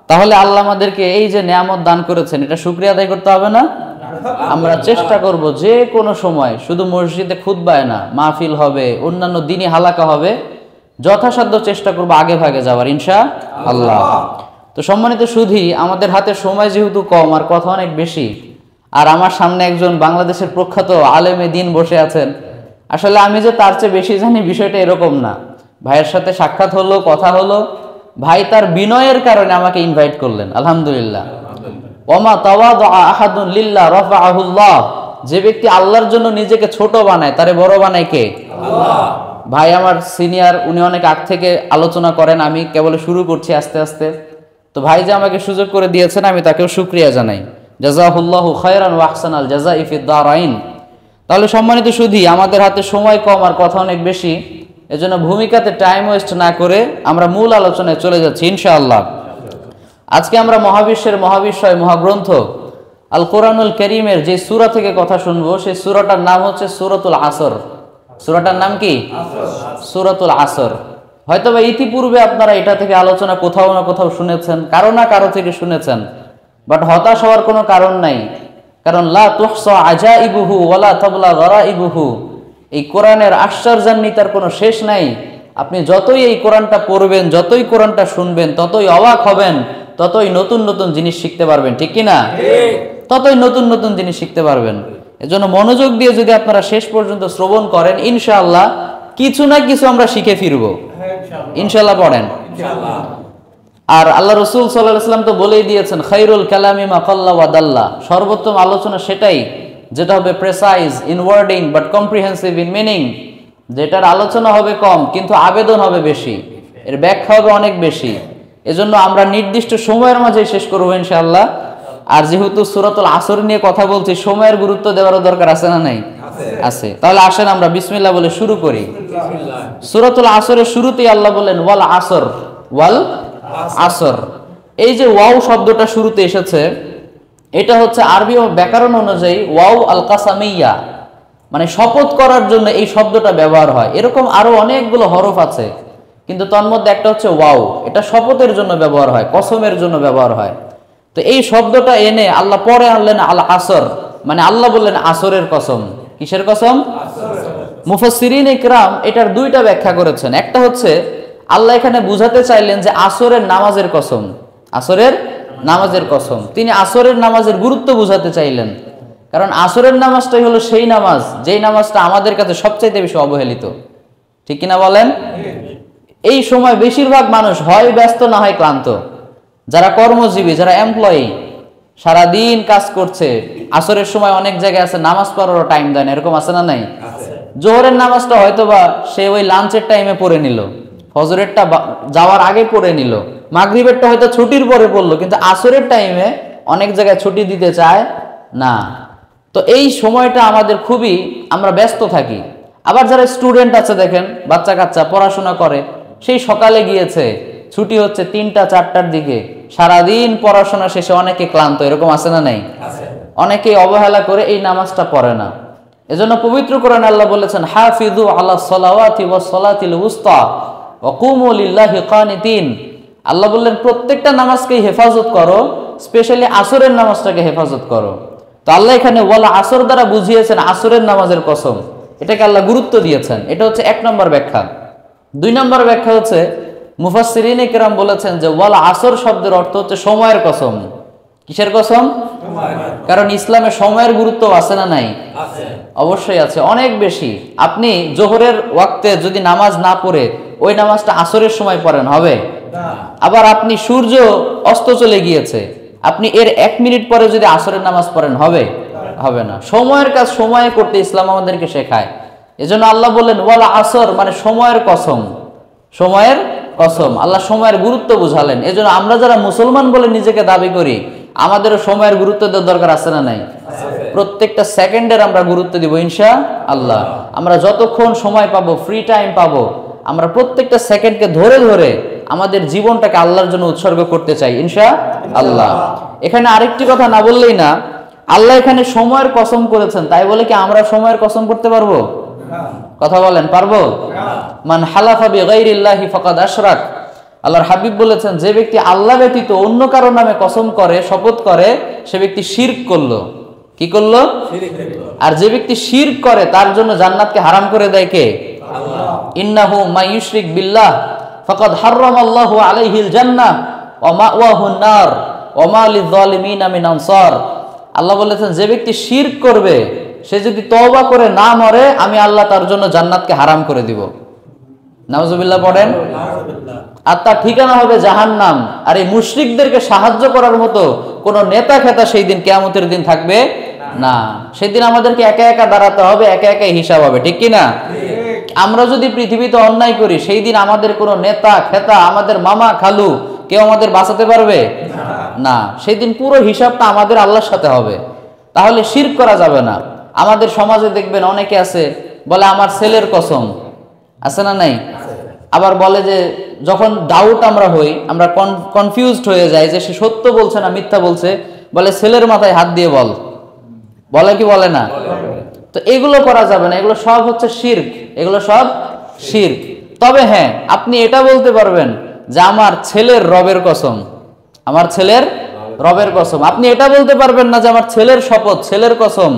তাহলে আল্লাহ আমাদেরকে এই যে নিয়ামত দান করেছেন, এটা শুকরিয়া আদায় করতে হবে না? আমরা চেষ্টা করব যে কোনো সময়, শুধু মসজিদে খুতবায় না, মাহফিল হবে, অন্যান্য দিনই হালাকা হবে, যথাসাধ্য চেষ্টা করব আগে ভাগে যাওয়ার ইনশাআল্লাহ। তো সম্মানিত সুধী, আমাদের হাতে সময় যেহেতু কম আর কথা অনেক বেশি, আর আমার সামনে একজন বাংলাদেশের প্রখ্যাত আলেমে দিন বসে আছেন। আসলে আমি যে তার চেয়ে বেশি জানি বিষয়টা এরকম না। ভাইয়ের সাথে সাক্ষাৎ হলো, কথা হলো, ভাই তার বিনয়ের কারণে আমাকে ইনভাইট করলেন, আলহামদুলিল্লাহ। ওমা তাওয়াদা আহাদুন লিল্লাহ রাফাআহুল্লাহ। যে ব্যক্তি আল্লাহর জন্য নিজেকে ছোট বানায়, তারে বড় বানায় কে? আল্লাহ। ভাই আমার সিনিয়র, উনি অনেক আগ থেকে আলোচনা করেন, আমি কেবল শুরু করছি আস্তে আস্তে। তো ভাই যে আমাকে সুযোগ করে দিয়েছেন, আমি তাকেও শুকরিয়া জানাই। জাযাহুল্লাহু খায়রান ওয়া আহসানাল জাযাই ফিদ দারাইন। তাহলে সম্মানিত সুধী, আমাদের হাতে সময় কম আর কথা অনেক বেশি, এজন্য ভূমিকাতে টাইম ওয়েস্ট না করে আমরা মূল আলোচনায় চলে যাচ্ছি ইনশাআল্লাহ। আজকে আমরা মহাবিশ্বের মহাবিশ্বয় মহাগ্রন্থ আল কোরআনুল কারীমের যে সূরা থেকে কথা শুনবো, সেই সূরাটার নাম হচ্ছে সূরাতুল আসর। সূরাটার নাম কি? সূরাতুল আসর। হয়তোবা ইতিপূর্বে আপনারা এটা থেকে আলোচনা কোথাও না কোথাও শুনেছেন, কারো না কারো থেকে শুনেছেন, বাট হতাশ হওয়ার কোনো কারণ নাই। কারণ লা তুহসা আজাইবুহু ওয়ালা তাবলা গরাইবুহু। এই কোরআনের আশ্চর্যান্বিতার কোনো শেষ নাই। আপনি যতই এই কোরআনটা পড়বেন, যতই কোরআনটা শুনবেন, ততই অবাক হবেন, ততই নতুন নতুন জিনিস শিখতে পারবেন, ঠিক কি না? ততই নতুন নতুন জিনিস শিখতে পারবেন। এজন্য মনোযোগ দিয়ে যদি আপনারা শেষ পর্যন্ত শ্রবণ করেন, ইনশাআল্লাহ কিছু না কিছু আমরা শিখে ফিরবো ইনশাআল্লাহ। পড়েন। আর আল্লাহ রাসূল সাল্লাল্লাহু আলাইহি ওয়াসাল্লাম তো বলেই দিয়েছেন, খায়রুল কালামি মা কাল্লা ওয়া দাল্লা। সর্বোত্তম আলোচনা সেটাই যেটা হবে precise in wording but comprehensive in meaning. যেটার আলোচনা হবে কম কিন্তু আবেদন হবে বেশি, এর ব্যাখ্যা হবে অনেক বেশি। এজন্য আমরা নির্দিষ্ট সময়ের মাঝে শেষ করবো ইনশাআল্লাহ। আর যেহেতু সূরাতুল আসর নিয়ে কথা বলছি, সময়ের গুরুত্ব দেওয়ার দরকার আছে না নাই? আছে। তাহলে আসেন আমরা বিসমিল্লাহ বলে শুরু করি। সূরাতুল আসরের শুরুতেই আল্লাহ বলেন ওয়াল আসর, ওয়াল আসর। এই যে ওয়াও শব্দটা শুরুতে এসেছে, এটা হচ্ছে আরবি ব্যাকরণ অনুযায়ী ওয়াও আল কাসামিয়া, মানে শপথ করার জন্য এই শব্দটা ব্যবহার হয়। এরকম আরো অনেকগুলো হরফ আছে, কিন্তু তন্মধ্যে একটা হচ্ছে ওয়াও, এটা শপথের জন্য ব্যবহার হয়, কসমের জন্য ব্যবহার হয়। তো এই শব্দটা এনে আল্লাহ পরে আনলেন আল আসর, মানে আল্লাহ বললেন আসরের কসম। কিসের কসম? মুফাসসিরিন ইকরাম এটার দুইটা ব্যাখ্যা করেছেন। একটা হচ্ছে আল্লাহ এখানে বুঝাতে চাইলেন যে আসরের নামাজের কসম, আসরের নামাজের কসম। তিনি আসরের নামাজের গুরুত্ব বুঝাতে চাইলেন, কারণ আসরের নামাজটাই হলো সেই নামাজ যেই নামাজটা আমাদের কাছে সবচাইতে বেশি অবহেলিত, ঠিক কিনা বলেন? এই সময় বেশিরভাগ মানুষ হয় ব্যস্ত, না হয় ক্লান্ত। যারা কর্মজীবী, যারা এমপ্লয়ি, সারাদিন কাজ করছে, আসরের সময় অনেক জায়গায় আছে নামাজ পড়ারও টাইম দেয় না, এরকম আছে না নাই? জোহরের নামাজটা হয়তোবা সে ওই লাঞ্চের টাইমে পড়ে নিল, ফজরেরটা যাওয়ার আগে পড়ে নিল, মাগরিবেরটা হয়তো ছুটির পরে পড়লো, কিন্তু আসরের টাইমে অনেক জায়গায় ছুটি দিতে চায় না। তো এই সময়টা আমাদের খুবই, আমরা ব্যস্ত থাকি। আবার যারা স্টুডেন্ট আছে, দেখেন বাচ্চা কাচ্চা পড়াশোনা করে, সেই সকালে গিয়েছে, ছুটি হচ্ছে ৩টা ৪টার দিকে, সারাদিন পড়াশোনা শেষে অনেকে ক্লান্ত, এরকম আছে না নাই? অনেকে অবহেলা করে এই নামাজটা পড়ে না। এজন্য পবিত্র কোরআনে আল্লাহ বলেছেন, হাফিযু আলা সলাওয়াতি ওয়াস সালাতিল উসতা ওয়া কুমু লিল্লাহি কানিতিন। আল্লাহ বললেন প্রত্যেকটা নামাজকেই হেফাজত করো, স্পেশালি আসরের নামাজটাকে হেফাজত করো। তো আল্লাহ এখানে ওয়াল আসর দ্বারা বুঝিয়েছেন আসরের নামাজের কসম, এটাকে আল্লাহ গুরুত্ব দিয়েছেন। এটা হচ্ছে ১ নম্বর ব্যাখ্যা। ২ নম্বর ব্যাখ্যা হচ্ছে মুফাসসিরিন ইকরাম বলেছেন যে ওয়াল আসর শব্দের অর্থ হচ্ছে সময়ের কসম। কিসের কসম? কারণ ইসলামে সময়ের গুরুত্ব আছে না নাই? অবশ্যই আছে, অনেক বেশি। আপনি জোহরের ওয়াক্তে যদি নামাজ না পড়ে ওই নামাজটা আসরের সময় পড়েন, হবে? আবার আপনি সূর্য অস্ত চলে গিয়েছে, আপনি এর ১ মিনিট পরে যদি আসরের নামাজ পড়েন, হবে? হবে না। সময়ের কাজ সময়ে করতে ইসলাম আমাদেরকে শেখায়। এজন্য আল্লাহ বললেন ওয়াল আসর, মানে সময়ের কসম, সময়ের কসম। আল্লাহ সময়ের গুরুত্ব বুঝালেন। এজন্য আমরা যারা মুসলমান বলে নিজেকে দাবি করি, আমাদেরও সময়ের গুরুত্ব দেওয়ার দরকার আছে না নাই? প্রত্যেকটা সেকেন্ডের আমরা গুরুত্ব দিব ইনশাআল্লাহ। আমরা যতক্ষণ সময় পাবো, ফ্রি টাইম পাবো, আমরা প্রত্যেকটা সেকেন্ডকে ধরে ধরে আমাদের জীবনটাকে আল্লাহর জন্য উৎসর্গ করতে চাই ইনশাআল্লাহ। এখানে আরেকটি কথা না বললেই না, আল্লাহ এখানে সময়ের কসম করেছেন, তাই বলে কি আমরা সময়ের কসম করতে পারবো? কথা বলেন, পারবো? মান হালাফা বিগাইরিল্লাহি ফাকাদ আশরাক। আল্লাহর হাবিব বলেছেন, যে ব্যক্তি আল্লাহ ব্যতীত অন্য কারো নামে কসম করে, শপথ করে, সে ব্যক্তি শিরক করলো। কি করলো? আর যে ব্যক্তি শিরক করে তার জন্য জান্নাতকে হারাম করে দেয় কে? আল্লাহ। ইন্নাহু মাইয়ুশরিক বিল্লাহ ফাকাদ হারামাল্লাহু আলাইহিল জান্নাহ ওয়া মাওয়াহুন নার ওয়া মা লিয-যালিমিনা মিন আনসার। আল্লাহ বলেছেন, যে ব্যক্তি শিরক করবে সে যদি তওবা করে না মরে, আমি আল্লাহ তার জন্য জান্নাতকে হারাম করে দিব। নাউজুবিল্লাহ পড়েন। আর তার ঠিকানা হবে জাহান্নাম। আর এই মুশরিকদেরকে সাহায্য করার মতো কোন নেতা খেতা সেই দিন কিয়ামতের দিন থাকবে না। সেদিন আমাদেরকে একা একা দাঁড়াতে হবে, একা একা হিসাব হবে, ঠিক কি না? আমরা যদি পৃথিবীতে অন্যায় করি, সেই দিন আমাদের কোনো নেতা খেতা, আমাদের মামা খালু কেউ আমাদের বাঁচাতে পারবে না। সেই দিন পুরো হিসাবটা আমাদের আল্লাহর সাথে হবে। তাহলে শিরক করা যাবে না। আমাদের সমাজে দেখবেন অনেকে আছে বলে আমার ছেলের কসম, আছে না নাই? আবার বলে যে যখন ডাউট আমরা হই, আমরা কনফিউজড হয়ে যাই যে সে সত্য বলছে না মিথ্যা বলছে, বলে ছেলের মাথায় হাত দিয়ে বল, বলে কি বলে না? তো এগুলো করা যাবে না, এগুলো সব হচ্ছে শিরক, এগুলো সব শিরক। তবে হ্যাঁ, আপনি এটা বলতে পারবেন যে আমার ছেলের রবের কসম, আমার ছেলের রবের কসম। আপনি এটা বলতে পারবেন না যে আমার ছেলের শপথ, ছেলের কসম।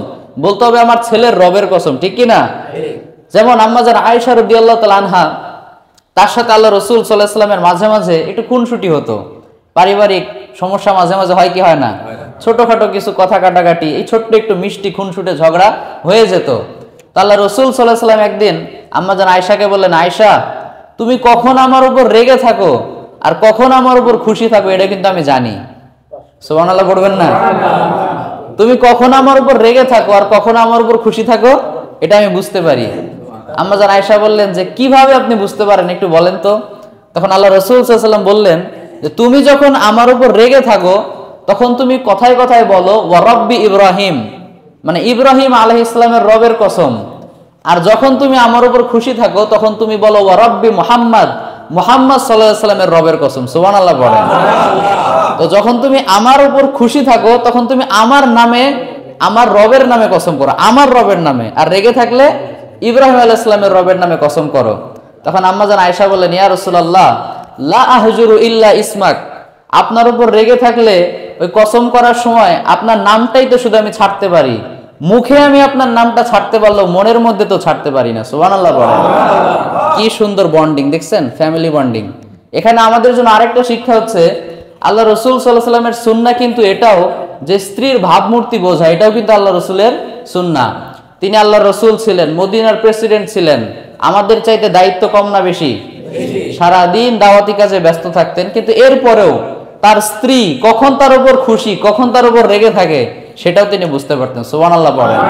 বলতে হবে আমার ছেলের রবের কসম, ঠিক কি না? যেমন আম্মাজান আয়েশা রাদিয়াল্লাহু তাআলা আনহা, তার সাথে আল্লাহ রাসূল সাল্লাল্লাহু আলাইহি ওয়াসাল্লামের মাঝে মাঝে একটু খুনসুটি হতো। পারিবারিক সমস্যা মাঝে মাঝে হয় কি হয় না? ছোটখাটো কিছু কথা কাটাকাটি, এই ছোট্ট একটু মিষ্টি খুনসুটে ঝগড়া হয়ে যেত। তো আল্লাহ রাসূল সাল্লাল্লাহু আলাইহি ওয়াসাল্লাম একদিন আম্মাজান আয়েশাকে বললেন, আয়েশা তুমি কখন আমার উপর রেগে থাকো আর কখন আমার উপর খুশি থাকো এটা কিন্তু আমি জানি। সুবহানাল্লাহ পড়বেন না? তুমি কখন আমার উপর রেগে থাকো আর কখন আমার উপর খুশি থাকো এটা আমি বুঝতে পারি। আম্মাজান আয়েশা বললেন যে কিভাবে আপনি বুঝতে পারেন একটু বলেন তো। তখন আল্লাহ রাসূল সাল্লাল্লাহু আলাইহি ওয়াসাল্লাম বললেন যে তুমি যখন আমার উপর রেগে থাকো তখন তুমি কথায় কথায় বলো ওয়া রাব্বি ইব্রাহিম, মানে ইব্রাহিম আলাইহিস সালামের রবের কসম। আর যখন তুমি আমার উপর খুশি থাকো তখন তুমি বলো ওয়া রাব্বি মুহাম্মদ, মুহাম্মদ সাল্লাল্লাহু আলাইহি ওয়াসাল্লামের রবের কসম। সুবহানাল্লাহ পড়েন। তো যখন তুমি আমার উপর খুশি থাকো তখন তুমি আমার নামে, আমার রবের নামে কসম করো, আমার রবের নামে। আর রেগে থাকলে ইব্রাহিম আলাইহিস সালামের রবের নামে কসম করো। তখন আম্মাজান আয়েশা বললেন, ইয়া রাসূলুল্লাহ লা আহজুরু ইল্লা ইসমাক, আপনার উপর রেগে থাকলে ওই কসম করার সময় আপনার নামটাই তো শুধু আমি ছাড়তে পারি, মুখে আমি আপনার নামটা ছাড়তে পারলেও মনের মধ্যে তো ছাড়তে পারি না। সুবহানাল্লাহ বলেন। কি সুন্দর বন্ডিং দেখছেন, ফ্যামিলি বন্ডিং। এখানে আমাদের জন্য আরেকটা শিক্ষা হচ্ছে, আল্লাহ রাসূল সাল্লাল্লাহু আলাইহি ওয়াসাল্লামের সুন্নাহ কিন্তু এটাও যে স্ত্রীর ভাবমূর্তি বোঝা, এটাও কিন্তু আল্লাহ রাসূলের সুন্নাহ। তিনি আল্লাহর রাসূল ছিলেন, মদিনার প্রেসিডেন্ট ছিলেন, আমাদের চাইতে দায়িত্ব কম না বেশি? সারাদিন দাওয়াতি কাজে ব্যস্ত থাকতেন, কিন্তু এরপরেও তার স্ত্রী কখন তার উপর খুশি কখন তার উপর রেগে থাকে সেটাও তিনি বুঝতে পারতেন। সুবহানাল্লাহ পড়েন।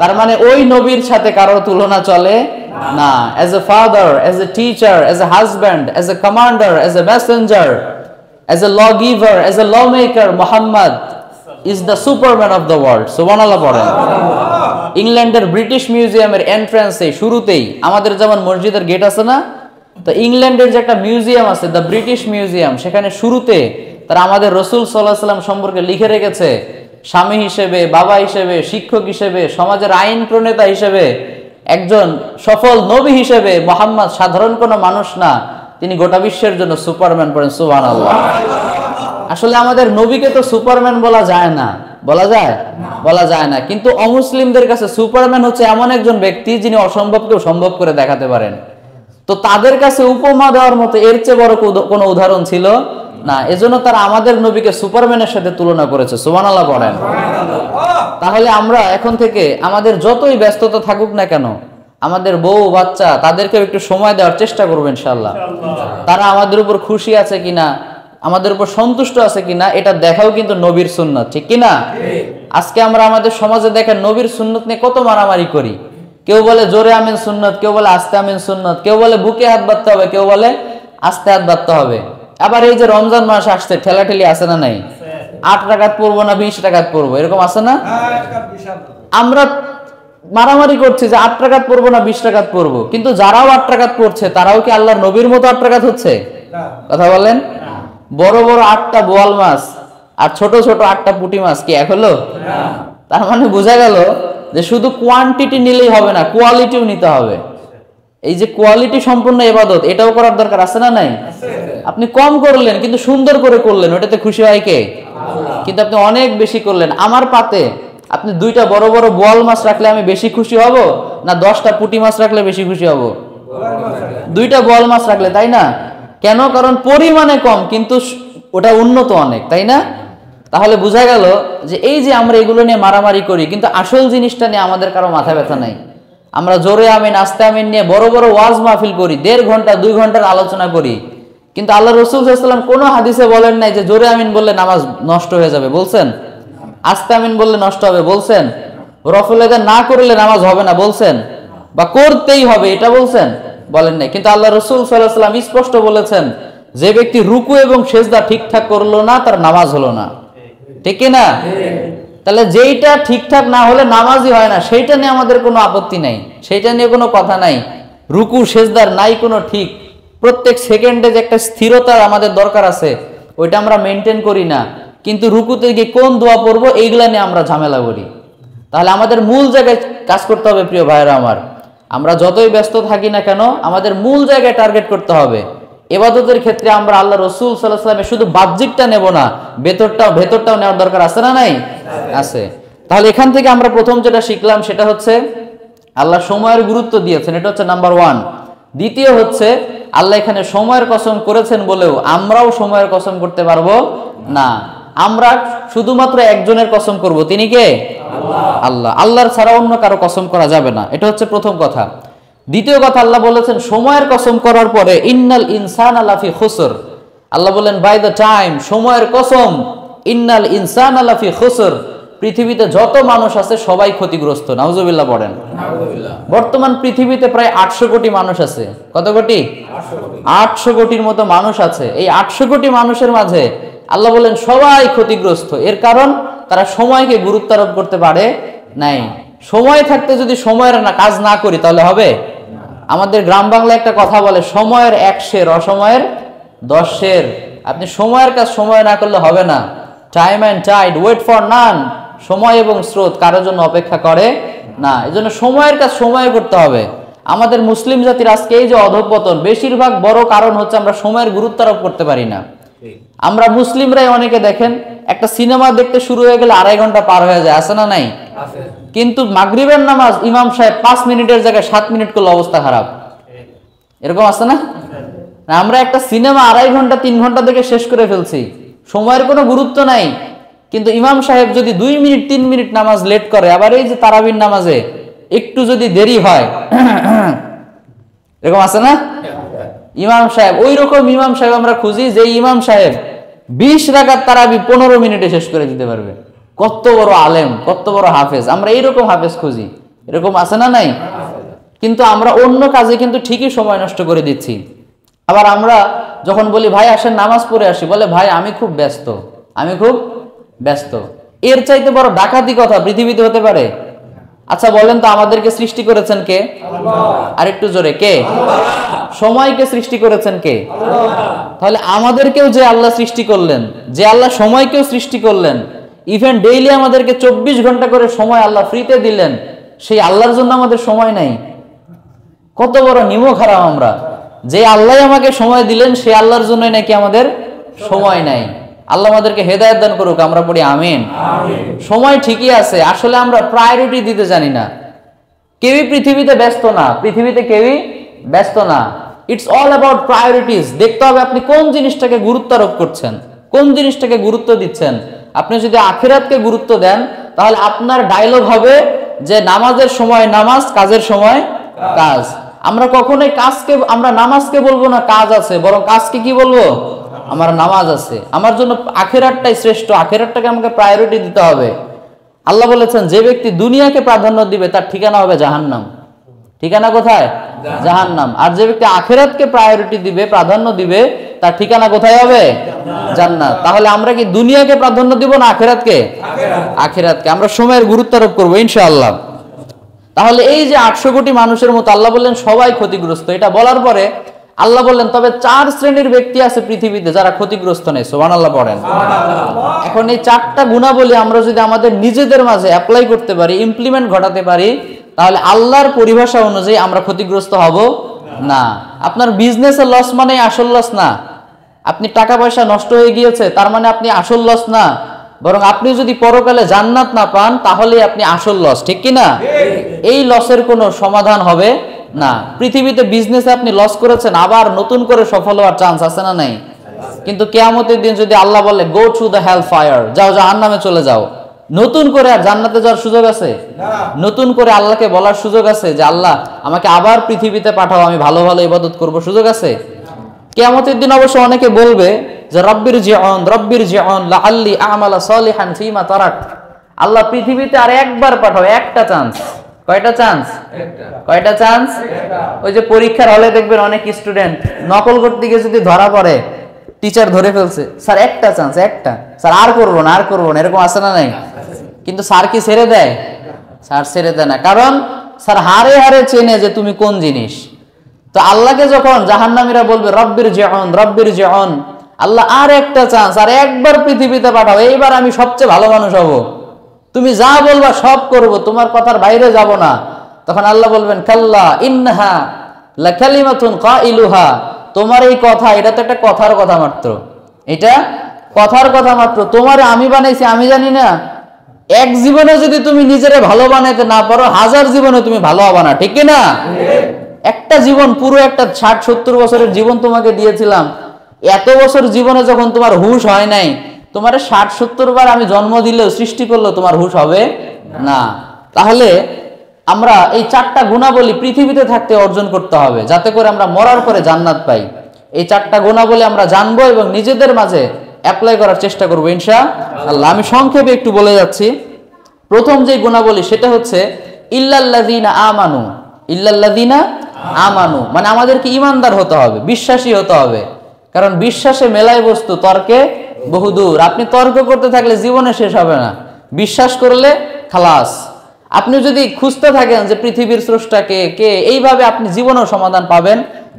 তার মানে ওই নবীর সাথে কারোর তুলনা চলে না। As a father, as a teacher, as a husband, as a commander, as a messenger, as a law giver, as a law maker, Muhammad is the superman of the world. সুবহানাল্লাহ পড়েন। ইংল্যান্ডের ব্রিটিশ মিউজিয়ামের এন্ট্রান্সে শুরুতেই আমাদের যেমন মসজিদের gate আছে না, তো ইংল্যান্ডের যে একটা মিউজিয়াম আছে দ্য ব্রিটিশ মিউজিয়াম, সেখানে শুরুতে তারা আমাদের রাসূল সাল্লাল্লাহু আলাইহি ওয়াসাল্লাম সম্পর্কে লিখে রেখেছে, স্বামী হিসেবে, বাবা হিসেবে, শিক্ষক হিসেবে, সমাজের আইন প্রণেতা হিসেবে, একজন সফল নবী হিসেবে মুহাম্মদ সাধারণ কোনো মানুষ না, তিনি গোটা বিশ্বের জন্য সুপারম্যান। পড়েন সুবহানাল্লাহ। আসলে আমাদের নবীকে তো সুপারম্যান বলা যায় না, বলা যায়? বলা যায় না। কিন্তু অমুসলিমদের কাছে সুপারম্যান হচ্ছে এমন একজন ব্যক্তি যিনি অসম্ভবকেও সম্ভব করে দেখাতে পারেন। তো তাদের কাছে উপমা দেওয়ার মতো এর চেয়ে বড় কোনো উদাহরণ ছিল না, এজন্য তারা আমাদের নবীকে সুপারম্যানের সাথে তুলনা করেছে। সুবহানাল্লাহ পড়েন। তাহলে আমরা এখন থেকে আমাদের যতই ব্যস্ততা থাকুক না কেন, আমাদের বউ বাচ্চা তাদেরকে একটু সময় দেওয়ার চেষ্টা করবো ইনশাআল্লাহ। তারা আমাদের উপর খুশি আছে কিনা, আমাদের উপর সন্তুষ্ট আছে কিনা, এটা দেখাও কিন্তু নবীর সুন্নাত, ঠিক কিনা? আজকে আমরা আমাদের সমাজে দেখেন নবীর সুন্নাত নিয়ে কত মারামারি করি। কেউ বলে জোরে আমিন সুন্নাত, কেউ বলে আস্তে আমিন সুন্নাত, কেউ বলে বুকে হাত বাঁধতে হবে, কেউ বলে আস্তে হাত বাঁধতে হবে। আবার এই যে রমজান মাস আসছে, ঠেলাঠেলি আছে না নাই? 8 রাকাত পড়বো না 20 রাকাত পড়বো, এরকম আছে না? আমরা মারামারি করছি যে 8 রাকাত পড়বো না 20 রাকাত পড়বো, কিন্তু যারাও 8 রাকাত পড়ছে তারাও কি আল্লাহর নবীর মতো 8 রাকাত হচ্ছে? কথা বলেন। বড় বড় 8টা বোয়াল মাছ আর ছোট ছোট 8টা পুঁটি মাছ কি এক হলো? তার মানে বোঝা গেল যে শুধু কোয়ান্টিটি নিলেই হবে না, কোয়ালিটিও নিতে হবে। এই যে কোয়ালিটি সম্পূর্ণ ইবাদত, এটাও করার দরকার আছে না নাই? আপনি কম করলেন কিন্তু সুন্দর করে করলেন, ওটাতে খুশি হয় কে? কিন্তু আপনি অনেক বেশি করলেন। আমার পাতে আপনি 2টা বড় বড় বোয়াল মাছ রাখলে আমি বেশি খুশি হব, না 10টা পুঁটি মাছ রাখলে বেশি খুশি হব? 2টা বোয়াল মাছ রাখলে, তাই না? কেন? কারণ পরিমাণে কম কিন্তু ওটা উন্নত অনেক, তাই না? তাহলে বোঝা গেল যে এই যে আমরা এগুলো নিয়ে মারামারি করি, কিন্তু আসল জিনিসটা নিয়ে আমাদের কারো মাথা ব্যথা নাই। আমরা জোরে আমিন আস্তে আমিন নিয়ে বড় বড় ওয়াজ মাহফিল করি, 1.5 ঘন্টা 2 ঘন্টার আলোচনা করি, কিন্তু আল্লাহ রাসূল সাল্লাল্লাহু আলাইহি ওয়াসাল্লাম কোনো হাদিসে বলেন নাই যে জোরে আমিন বললে নামাজ নষ্ট হয়ে যাবে, বলছেন? আস্তে আমিন বললে নষ্ট হবে, বলছেন? রফুল আযান না করলে নামাজ হবে না, বলছেন? বা করতেই হবে, এটা বলছেন? বলেন নাই। কিন্তু আল্লাহ রাসূল সাল্লাল্লাহু আলাইহি ওয়াসাল্লাম স্পষ্ট বলেছেন, যে ব্যক্তি রুকু এবং সিজদা ঠিকঠাক করলো না তার নামাজ হলো না, ঠিক কি না? তাহলে যেইটা ঠিকঠাক না হলে নামাজই হয় না, সেইটা নিয়ে আমাদের কোনো আপত্তি নাই, সেইটা নিয়ে কোনো কথা নাই। রুকু সিজদার নাই কোনো ঠিক, প্রত্যেক সেকেন্ডে যে একটা স্থিরতার আমাদের দরকার আছে, ওইটা আমরা মেনটেন করি না। কিন্তু রুকুতে গিয়ে কোন দোয়া পড়বো এইগুলা নিয়ে আমরা ঝামেলা করি। তাহলে আমাদের মূল জায়গায় কাজ করতে হবে প্রিয় ভাইরা আমার। আমরা যতই ব্যস্ত থাকি না কেন, আমাদের মূল জায়গায় টার্গেট করতে হবে। ইবাদতের ক্ষেত্রে আমরা আল্লাহ রাসূল সাল্লাল্লাহু আলাইহি ওয়াসাল্লামের শুধু বাহ্যিকটা নেব না, ভেতরটাও নেওয়ার দরকার আছে না নাই? আছে। তাহলে এখান থেকে আমরা প্রথম যেটা শিখলাম সেটা হচ্ছে আল্লাহ সময়ের গুরুত্ব দিয়েছেন, এটা হচ্ছে নাম্বার 1। দ্বিতীয় হচ্ছে আল্লাহ এখানে সময়ের কসম করেছেন বলেও আমরাও সময়ের কসম করতে পারবো না। আমরা শুধুমাত্র একজনের কসম করব, তিনি কে? আল্লাহ। আল্লাহর ছাড়া অন্য কারো কসম করা যাবে না, এটা হচ্ছে প্রথম কথা। দ্বিতীয় কথা, আল্লাহ বলেছেন সময়ের কসম করার পরে ইন্নাল ইনসানা লাফি খুসর। আল্লাহ বলেন বাই দ্য টাইম, সময়ের কসম, ইন্নাল ইনসানা লাফি খুসর, পৃথিবীতে যত মানুষ আছে সবাই ক্ষতিগ্রস্ত। নাউজুবিল্লাহ পড়েন। বর্তমান পৃথিবীতে প্রায় 800 কোটি মানুষ আছে। কত কোটি? 800 কোটির মতো মানুষ আছে। এই 800 কোটি মানুষের মাঝে আল্লাহ বলেন সবাই ক্ষতিগ্রস্ত। এর কারণ তারা সময়কে গুরুত্ব আরোপ করতে পারে নাই। সময় থাকতে যদি সময়ের কাজ না করি তাহলে হবে? আমাদের গ্রাম বাংলায় একটা কথা বলে, সময়ের 1 সের, অসময়ের 10 সের। আপনি সময়ের কাজ সময় না করলে হবে না। Time and tide wait for none, সময় এবং স্রোত কারোর জন্য অপেক্ষা করে না। এজন্য সময়ের কাজ সময়ে করতে হবে। আমাদের মুসলিম জাতির আজকে এই যে অধঃপতন, বেশিরভাগ বড় কারণ হচ্ছে আমরা সময়ের গুরুত্ব আরোপ করতে পারি না। আমরা মুসলিমরাই অনেকে দেখেন একটা সিনেমা দেখতে শুরু হয়ে গেলে 2.5 ঘন্টা পার হয়ে যায়, আছে না নাই? কিন্তু মাগরিবের নামাজ ইমাম সাহেব 5 মিনিটের জায়গায় 7 মিনিট করলে অবস্থা খারাপ, এরকম আছে না? আমরা একটা সিনেমা 2.5 ঘন্টা 3 ঘন্টা দেখে শেষ করে ফেলছি, সময়ের কোনো গুরুত্ব নাই। কিন্তু ইমাম সাহেব যদি 2 মিনিট 3 মিনিট নামাজ লেট করে, আবার এই যে তারাবির নামাজে একটু যদি দেরি হয়, এরকম আছে না? ইমাম সাহেব, ওই রকম ইমাম সাহেব আমরা খুঁজি যে ইমাম সাহেব 20 রাকাত তারাবি 15 মিনিটে শেষ করে দিতে পারবে। কত বড় আলেম, কত বড় হাফেজ, আমরা এইরকম হাফেজ খুঁজি। এরকম আছে না নাই? কিন্তু আমরা অন্য কাজে কিন্তু ঠিকই সময় নষ্ট করে দিচ্ছি। আবার আমরা যখন বলি ভাই আসেন নামাজ পড়ে আসি, বলে ভাই আমি খুব ব্যস্ত, আমি খুব ব্যস্ত। এর চাইতে বড় ডাকাতি কথা পৃথিবীতে হতে পারে? আচ্ছা বলেন তো, আমাদেরকে সৃষ্টি করেছেন কে? আর একটু জোরে, কে? সময়কে সৃষ্টি করেছেন কে? তাহলে আমাদেরকেও যে আল্লাহ সৃষ্টি করলেন, যে আল্লাহ সময়কেও সৃষ্টি করলেন, ইভেন ডেইলি আমাদেরকে 24 ঘন্টা করে সময় আল্লাহ ফ্রিতে দিলেন, সেই আল্লাহর জন্য আমাদের সময় নাই? কত বড় নিমক হারাম আমরা! যে আল্লাহ আমাকে সময় দিলেন সেই আল্লাহর জন্যই নাকি আমাদের সময় নাই। আল্লাহ আমাদেরকে হেদায়েত দান করুক, আমরা পড়ি আমিন। সময় ঠিকই আছে, আসলে আমরা প্রায়োরিটি দিতে জানি না। কেউই পৃথিবীতে ব্যস্ত না, পৃথিবীতে কেউই ব্যস্ত না। It's all about priorities. দেখতে হবে আপনি কোন জিনিসটাকে গুরুত্ব আরোপ করছেন, কোন জিনিসটাকে গুরুত্ব দিচ্ছেন। আপনি যদি আখিরাতকে গুরুত্ব দেন তাহলে আপনার ডায়লগ হবে যে নামাজের সময় নামাজ, কাজের সময় কাজ। আমরা কখনোই কাজকে, আমরা নামাজকে বলবো না কাজ আছে, বরং কাজকে কি বলবো? আমার নামাজ আছে। আমার জন্য আখিরাতটাই শ্রেষ্ঠ, আখিরাতটাকে আমাকে প্রায়োরিটি দিতে হবে। আল্লাহ বলেছেন যে ব্যক্তি দুনিয়াকে প্রাধান্য দিবে তার ঠিকানা হবে জাহান্নাম। ঠিকানা কোথায়? জাহান্নাম। আর যে ব্যক্তি আখিরাতকে প্রায়োরিটি দিবে, প্রাধান্য দিবে, তার ঠিকানা কোথায় হবে? জান্নাত। তাহলে আমরা কি দুনিয়াকে প্রাধান্য দিব না আখিরাতকে? আখিরাতকে। আমরা সময়ের গুরুত্ব আরোপ করবো ইনশাআল্লাহ। তাহলে এই যে 800 কোটি মানুষের মতো আল্লাহ বললেন সবাই ক্ষতিগ্রস্ত, এটা বলার পরে আল্লাহ বললেন তবে 4 শ্রেণীর ব্যক্তি আছে পৃথিবীতে যারা ক্ষতিগ্রস্ত নেই। সুবহানাল্লাহ পড়েন। এখন এই 4টা গুণাবলী আমরা যদি আমাদের নিজেদের মাঝে অ্যাপ্লাই করতে পারি, ইমপ্লিমেন্ট ঘটাতে পারি, তাহলে আল্লাহর পরিভাষা অনুযায়ী আমরা ক্ষতিগ্রস্ত হব না। আপনার বিজনেসে লস মানে আসল লস না, আপনি টাকা পয়সা নষ্ট হয়ে গিয়েছে তার মানে আপনি আসল লস না, বরং আপনি যদি পরকালে জান্নাত না পান তাহলে আপনি আসল লস, ঠিক কি না? এই লসের কোনো সমাধান হবে না। পৃথিবীতে বিজনেসে আপনি লস করেছেন, আবার নতুন করে সফল হওয়ার চান্স আছে না নাই? কিন্তু কিয়ামতের দিন যদি আল্লাহ বলে go to the hell fire, যাও জাহান্নামে চলে যাও, নতুন করে আর জান্নাতে যাওয়ার সুযোগ আছে? নতুন করে আল্লাহকে বলার সুযোগ আছে যে আল্লাহ আমাকে আবার পৃথিবীতে পাঠাও, আমি ভালো ভালো ইবাদত করব, সুযোগ আছে? কিয়ামতের দিন অবশ্য অনেকে বলবে যে রব্বির জিউন লাআল্লি আমালা সালিহান ফীমা তারাক, আল্লাহ পৃথিবীতে আর একবার পাঠাও, একটা চান্স। কয়টা চান্স? কয়টা চান্স? ওই যে পরীক্ষার হলে দেখবেন অনেক স্টুডেন্ট নকল করতে গিয়ে যদি ধরা পড়ে, টিচার ধরে ফেলছে, স্যার একটা চান্স, একটা, স্যার আর করবো না, এরকম আছে না নাই? কিন্তু স্যার কি ছেড়ে দেয়? স্যার ছেড়ে দেয় না, কারণ স্যার হারে হারে চেনে যে তুমি কোন জিনিস। তো আল্লাহকে যখন জাহান্নামীরা বলবে রব্বির জিউন, আল্লাহ আর একটা চান্স, আর একবার পৃথিবীতে পাঠাও, এইবার আমি সবচেয়ে ভালো মানুষ হব, তুমি যা বলবা সব করব, তোমার কথার বাইরে যাব না। তখন আল্লাহ বলবেন কাল্লা ইন্নাহা লাকালিমাতুন কাইলুহা, তোমার এই কথা, এটা তো একটা কথার কথা মাত্র, এটা কথার কথা মাত্র, তোমারে আমি বানাইছি আমি জানি না? এক জীবনে যদি তুমি নিজেরে ভালো বানাইতে না পারো, 1000 জীবনে তুমি ভালো হবে না, ঠিক না? একটা জীবন, পুরো একটা 60-70 বছরের জীবন তোমাকে দিয়েছিলাম, এত বছর জীবনে যখন তোমার হুঁশ হয় নাই, তোমার 60-70 বার আমি জন্ম দিলেও, সৃষ্টি করলেও তোমার হুঁশ হবে না। তাহলে আমরা এই 4টা গুণাবলী পৃথিবীতে থাকতে অর্জন করতে হবে, যাতে করে আমরা মরার পরে জান্নাত পাই। এই 4টা গুণাবলী আমরা জানবো এবং নিজেদের মাঝে অ্যাপ্লাই করার চেষ্টা করবো ইনশাআল্লাহ। আমি সংক্ষেপে একটু বলে যাচ্ছি। প্রথম যে গুণাবলী সেটা হচ্ছে ইল্লাল্লাযীনা আমানু, মানে আমাদেরকে ঈমানদার হতে হবে, বিশ্বাসী হতে হবে। কারণ বিশ্বাসে মেলায় বস্তু, তর্কে বহুদূর। আপনি তর্ক করতে থাকলে জীবনে শেষ হবে না, বিশ্বাস করলে খালাস। আপনি যদি খুঁজতে থাকেন যে পৃথিবীর স্রষ্টা কে, এইভাবে আপনি জীবনেও সমাধান পাবেন